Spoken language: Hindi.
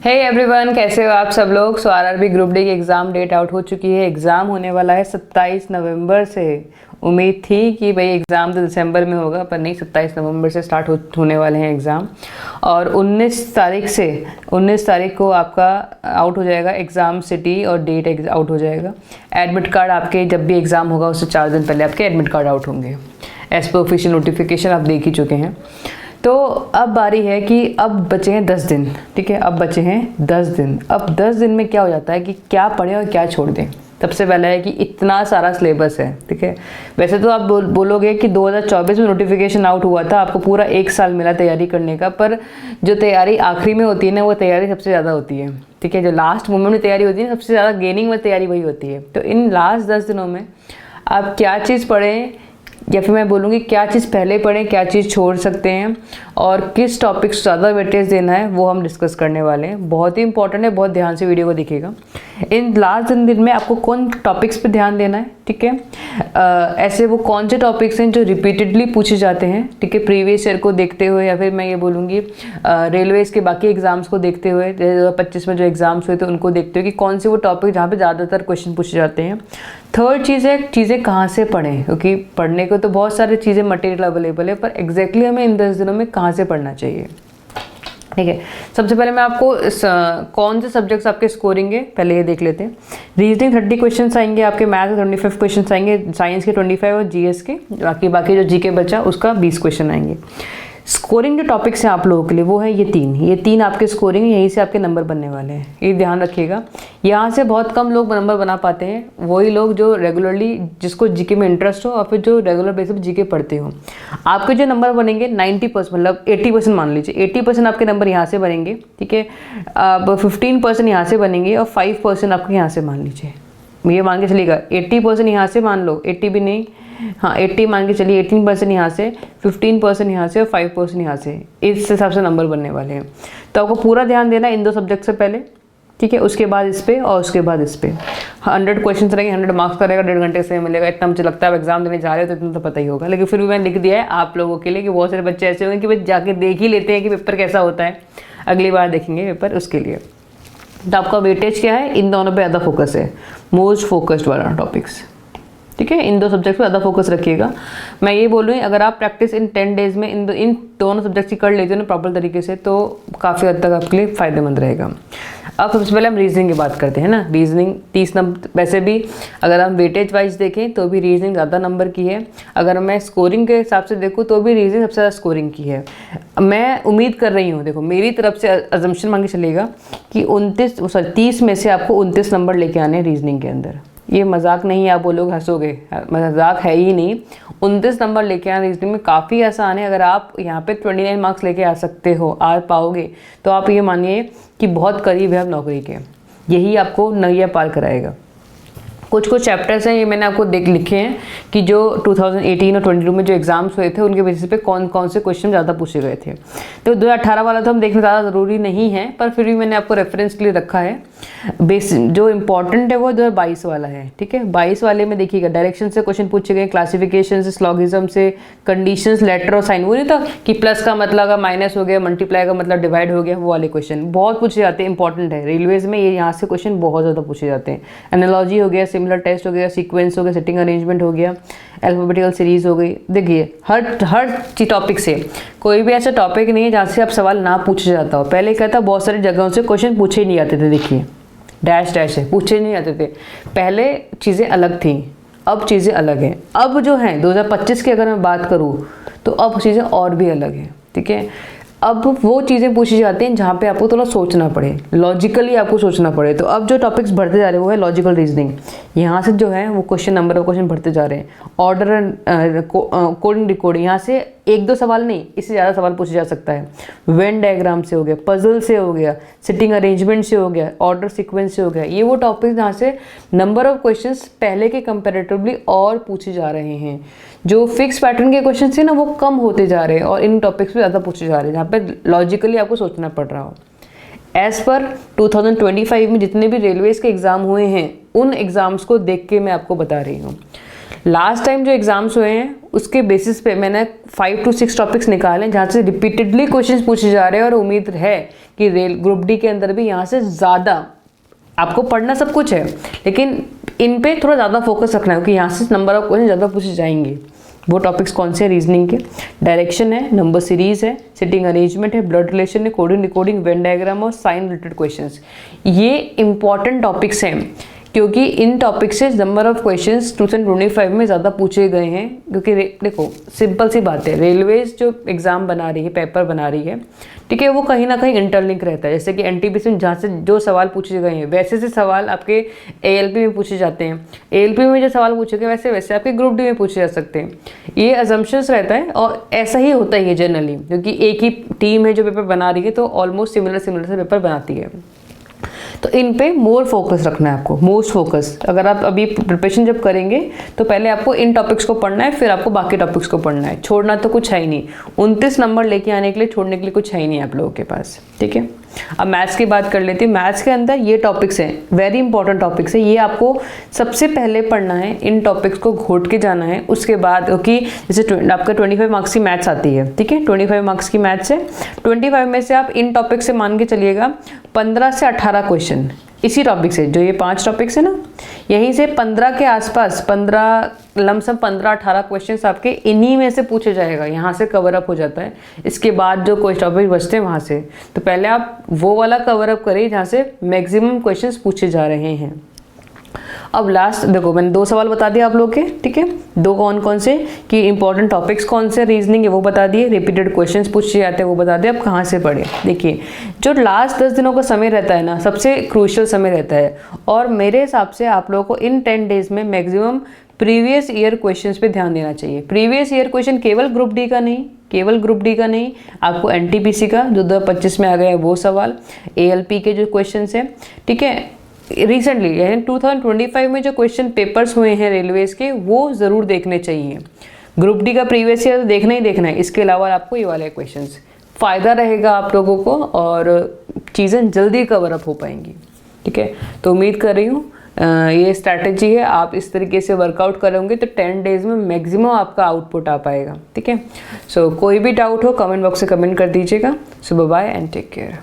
हे एवरीवन, कैसे हो आप सब लोग। सो आरआरबी ग्रुप डी की एग्ज़ाम डेट आउट हो चुकी है। एग्ज़ाम होने वाला है 27 नवंबर से। उम्मीद थी कि भाई एग्ज़ाम तो दिसंबर में होगा, पर नहीं, 27 नवंबर से स्टार्ट होने वाले हैं एग्ज़ाम। और 19 तारीख को आपका आउट हो जाएगा एग्ज़ाम सिटी और डेट आउट हो जाएगा। एडमिट कार्ड आपके जब भी एग्ज़ाम होगा उससे 4 दिन पहले आपके एडमिट कार्ड आउट होंगे। एज़ पर ऑफिशियल नोटिफिकेशन आप देख ही चुके हैं। तो अब बारी है कि अब बचे हैं 10 दिन। ठीक है, अब बचे हैं 10 दिन। अब 10 दिन में क्या हो जाता है कि क्या पढ़ें और क्या छोड़ दें। सबसे पहला है कि इतना सारा सिलेबस है। ठीक है, वैसे तो आप बोलोगे कि 2024 में नोटिफिकेशन आउट हुआ था, आपको पूरा 1 साल मिला तैयारी करने का, पर जो तैयारी आखिरी में होती है ना, वो तैयारी सबसे ज़्यादा होती है। ठीक है, जो लास्ट मोमेंट में तैयारी होती है, सबसे ज़्यादा गेनिंग में तैयारी वही होती है। तो इन लास्ट 10 दिनों में आप क्या चीज़ पढ़ें, या फिर मैं बोलूँगी क्या चीज़ पहले पढ़ें, क्या चीज़ छोड़ सकते हैं, और किस टॉपिक को ज़्यादा वेटेज देना है, वो हम डिस्कस करने वाले हैं। बहुत ही इंपॉर्टेंट है, बहुत ध्यान से वीडियो को देखिएगा। इन लास्ट दिन में आपको कौन टॉपिक्स पे ध्यान देना है। ठीक है, ऐसे वो कौन से टॉपिक्स हैं जो रिपीटेडली पूछे जाते हैं। ठीक है, प्रीवियस ईयर को देखते हुए, या फिर मैं ये बोलूँगी रेलवेज के बाकी एग्जाम्स को देखते हुए, 2025 में जो एग्जाम्स हुए थे उनको देखते हुए कि कौन से वो टॉपिक जहाँ पे ज़्यादातर क्वेश्चन पूछे जाते हैं। थर्ड चीज़ है चीज़ें कहाँ से पढ़ें, क्योंकि पढ़ने को तो बहुत सारी चीज़ें मटेरियल अवेलेबल है, पर एग्जैक्टली हमें इन 10 दिनों में कहाँ से पढ़ना चाहिए। ठीक है, सबसे पहले मैं आपको कौन से सब्जेक्ट्स आपके स्कोरिंग है पहले ये देख लेते हैं। रीजनिंग 30 क्वेश्चन आएंगे आपके, मैथ के 25 क्वेश्चन आएंगे, साइंस के 25 और जीएस के बाकी जो जीके बचा उसका 20 क्वेश्चन आएंगे। स्कोरिंग जो टॉपिक्स हैं आप लोगों के लिए वो है ये तीन आपके स्कोरिंग, यहीं से आपके नंबर बनने वाले हैं, ये ध्यान रखिएगा। यहाँ से बहुत कम लोग नंबर बना पाते हैं, वही लोग जो रेगुलरली, जिसको जीके में इंटरेस्ट हो और फिर जो रेगुलर बेसिस पर जीके पढ़ते हो। आपके जो नंबर बनेंगे 90%, मतलब 80% मान लीजिए, 80% आपके नंबर यहाँ से बनेंगे। ठीक है, अब 15% यहाँ से बनेंगे और 5% आपके यहाँ से मान लीजिए। ये मान के चलिएगा 80% यहाँ से मान लो, 80 भी नहीं, हाँ 80 मान के चलिए, 18% यहाँ से, 15% यहाँ से और 5% यहाँ से, इस हिसाब से नंबर बनने वाले हैं। तो आपको पूरा ध्यान देना इन 2 सब्जेक्ट से पहले। ठीक है, उसके बाद इस पे और उसके बाद इस पे। 100 क्वेश्चन रहेंगे, 100 मार्क्स का रहेगा, 1.5 घंटे से मिलेगा। इतना मुझे लगता है, आप एग्जाम देने जा रहे हो तो इतना तो पता ही होगा, लेकिन फिर भी मैंने लिख दिया है आप लोगों के लिए कि बहुत सारे बच्चे ऐसे होंगे कि भाई जाके देख ही लेते हैं कि पेपर कैसा होता है, अगली बार देखेंगे पेपर, उसके लिए। तो आपका वेटेज क्या है, इन दोनों पे ज़्यादा फोकस है, मोस्ट फोकस्ड वाला टॉपिक्स। ठीक है, इन 2 सब्जेक्ट पे ज़्यादा फोकस रखिएगा। मैं ये बोल रही हूँ, अगर आप प्रैक्टिस इन 10 डेज़ में इन दोनों सब्जेक्ट्स की कर लेते हो ना प्रॉपर तरीके से, तो काफ़ी हद तक आपके लिए फ़ायदेमंद रहेगा। अब सबसे पहले हम रीजनिंग की बात करते हैं ना। रीजनिंग 30 नंबर, वैसे भी अगर हम वेटेज वाइज देखें तो भी रीजनिंग ज़्यादा नंबर की है। अगर मैं स्कोरिंग के हिसाब से देखूँ तो भी रीजनिंग सबसे ज़्यादा स्कोरिंग की है। मैं उम्मीद कर रही हूँ, देखो मेरी तरफ से अजम्पशन मान के चलेगा कि 30 में से आपको 29 नंबर लेके आने हैं रीजनिंग के अंदर। ये मजाक नहीं है, आप बोलोगे हंसोगे, मजाक है ही नहीं। 29 नंबर लेके आना रीजनिंग में काफ़ी आसान है। अगर आप यहाँ पे 29 मार्क्स लेके आ सकते हो, आ पाओगे, तो आप ये मानिए कि बहुत करीब है आप नौकरी के। यही आपको नैया पार कराएगा। कुछ चैप्टर्स हैं, ये मैंने आपको लिखे हैं कि जो 2018 और 22 में जो एग्जाम्स हुए थे उनके बेसिस पे कौन कौन से क्वेश्चन ज़्यादा पूछे गए थे। तो 2018 वाला तो हम देखना ज़्यादा ज़रूरी नहीं है, पर फिर भी मैंने आपको रेफरेंस के लिए रखा है। जो इम्पॉर्टेंट है वो 2022 वाला है। ठीक है, 22 वाले में देखिएगा डायरेक्शन से क्वेश्चन पूछे गए, क्लासिफिकेशन से, स्लॉगिज्म से, कंडीशंस, लेटर और साइन। वो नहीं था कि प्लस का मतलब अगर माइनस हो गया, मल्टीप्लाई का मतलब डिवाइड हो गया, वो वाले क्वेश्चन बहुत पूछे जाते हैं, इंपॉर्टेंट है। रेलवेज में ये यहाँ से क्वेश्चन बहुत ज़्यादा पूछे जाते हैं। एनालॉजी हो गया, सिमिलर टेस्ट हो गया, सीक्वेंस हो गया, सेटिंग अरेंजमेंट हो गया, अल्फाबेटिकल सीरीज हो गई। देखिए हर टॉपिक से कोई भी ऐसा टॉपिक नहीं है जहाँ से आप सवाल ना पूछा जाता हो। पहले क्या था, बहुत सारी जगहों से क्वेश्चन पूछे ही नहीं जाते थे। देखिए डैश है, पूछे नहीं जाते थे। पहले चीज़ें अलग थी, अब चीज़ें अलग हैं। अब जो है 2025 की अगर मैं बात करूँ तो अब चीज़ें और भी अलग हैं। ठीक है, अब वो चीज़ें पूछी जाती हैं जहाँ पे आपको थोड़ा सोचना पड़े, लॉजिकली आपको सोचना पड़े। तो अब जो टॉपिक्स बढ़ते जा रहे हैं वो है लॉजिकल रीजनिंग। यहाँ से जो है वो क्वेश्चन नंबर ऑफ क्वेश्चन बढ़ते जा रहे हैं। ऑर्डर एंड कोडिंग डिकोडिंग, यहाँ से 1-2 सवाल नहीं, इससे ज़्यादा सवाल पूछा जा सकता है। वेन डायग्राम से हो गया, पजल से हो गया, सिटिंग अरेंजमेंट से हो गया, ऑर्डर सीक्वेंस से हो गया। ये वो टॉपिक्स जहाँ से नंबर ऑफ क्वेश्चंस पहले के कंपैरेटिवली और पूछे जा रहे हैं। जो फिक्स पैटर्न के क्वेश्चन थे ना वो कम होते जा रहे हैं और इन टॉपिक्स पे ज़्यादा पूछे जा रहे हैं, जहाँ पे लॉजिकली आपको सोचना पड़ रहा हो। एज़ पर 2025 में जितने भी रेलवेज़ के एग्ज़ाम हुए हैं उन एग्ज़ाम्स को देख के मैं आपको बता रही हूँ। लास्ट टाइम जो एग्जाम्स हुए हैं उसके बेसिस पे मैंने 5 to 6 टॉपिक्स निकाले जहाँ से रिपीटेडली क्वेश्चंस पूछे जा रहे हैं, और उम्मीद है कि रेल ग्रुप डी के अंदर भी यहाँ से ज़्यादा आपको पढ़ना सब कुछ है, लेकिन इन पे थोड़ा ज़्यादा फोकस रखना है क्योंकि यहाँ से नंबर ऑफ क्वेश्चन ज़्यादा पूछे जाएंगे। वो टॉपिक्स कौन से हैं? रीजनिंग के, डायरेक्शन है, नंबर सीरीज है, सिटिंग अरेंजमेंट है, ब्लड रिलेशन है, कोडिंग रिकॉर्डिंग, वेन डायग्राम और साइन रिलेटेड क्वेश्चंस। ये इंपॉर्टेंट टॉपिक्स हैं क्योंकि इन टॉपिक से नंबर ऑफ क्वेश्चंस 2025 में ज़्यादा पूछे गए हैं। क्योंकि देखो सिंपल सी बात है, रेलवेज जो एग्ज़ाम बना रही है, पेपर बना रही है, ठीक है, वो कहीं ना कहीं इंटरलिंक रहता है। जैसे कि एनटीपीसी में जहाँ से जो सवाल पूछे गए हैं वैसे से सवाल आपके एएलपी में पूछे जाते हैं, एएलपी में जो सवाल पूछे गए वैसे वैसे आपके ग्रुप डी में पूछे जा सकते हैं। ये अजम्पशंस रहता है और ऐसा ही होता है जनरली, क्योंकि एक ही टीम है जो पेपर बना रही है तो ऑलमोस्ट सिमिलर से पेपर बनाती है। तो इन पे मोर फोकस रखना है आपको, मोस्ट फोकस। अगर आप अभी प्रिपरेशन जब करेंगे तो पहले आपको इन टॉपिक्स को पढ़ना है, फिर आपको बाकी टॉपिक्स को पढ़ना है। छोड़ना तो कुछ है ही नहीं, 29 नंबर लेके आने के लिए छोड़ने के लिए कुछ है ही नहीं आप लोगों के पास, ठीक है। अब मैथ्स की बात कर लेते हैं। मैथ्स के अंदर ये टॉपिक्स हैं, वेरी इंपॉर्टेंट टॉपिक्स है, ये आपको सबसे पहले पढ़ना है, इन टॉपिक्स को घोट के जाना है। उसके बाद क्योंकि जैसे आपका 25 मार्क्स की मैथ्स आती है, ठीक है, 25 मार्क्स की मैथ्स है, 25 में से आप इन टॉपिक से मान के चलिएगा 15 से 18 क्वेश्चन इसी टॉपिक से, जो ये 5 टॉपिक्स है ना, यहीं से 15 के आसपास, 15 लमसम 15-18 क्वेश्चंस आपके इन्हीं में से पूछे जाएगा, यहाँ से कवर अप हो जाता है। इसके बाद जो कोई टॉपिक बचते हैं वहाँ से, तो पहले आप वो वाला कवर अप करिए जहाँ से मैक्सिमम क्वेश्चंस पूछे जा रहे हैं। अब लास्ट देखो, मैंने 2 सवाल बता दिए आप लोग के, ठीक है, 2 कौन से कि इंपॉर्टेंट टॉपिक्स कौन से रीजनिंग है वो बता दिए, रिपीटेड क्वेश्चंस पूछे जाते हैं वो बता दिए, अब कहाँ से पढ़े। देखिए जो लास्ट 10 दिनों का समय रहता है ना, सबसे क्रूशियल समय रहता है, और मेरे हिसाब से आप लोगों को इन 10 डेज में मैक्सिमम प्रीवियस ईयर क्वेश्चंस पे ध्यान देना चाहिए। प्रीवियस ईयर क्वेश्चन केवल ग्रुप डी का नहीं, केवल ग्रुप डी का नहीं, आपको एनटीपीसी का जो 2025 में आ गया है वो सवाल, एएलपी के जो क्वेश्चंस हैं, ठीक है, रिसेंटली यानी 2025 में जो क्वेश्चन पेपर्स हुए हैं रेलवेज के, वो ज़रूर देखने चाहिए। ग्रुप डी का प्रीवियस ईयर तो देखना ही देखना है, इसके अलावा आपको ये वाले क्वेश्चंस, फ़ायदा रहेगा आप लोगों को और चीज़ें जल्दी कवर अप हो पाएंगी, ठीक है। तो उम्मीद कर रही हूँ ये स्ट्रैटेजी है, आप इस तरीके से वर्कआउट करोगे तो 10 डेज में मैक्सिमम आपका आउटपुट आ पाएगा, ठीक है। सो कोई भी डाउट हो कमेंट बॉक्स से कमेंट कर दीजिएगा। So bye bye and take care.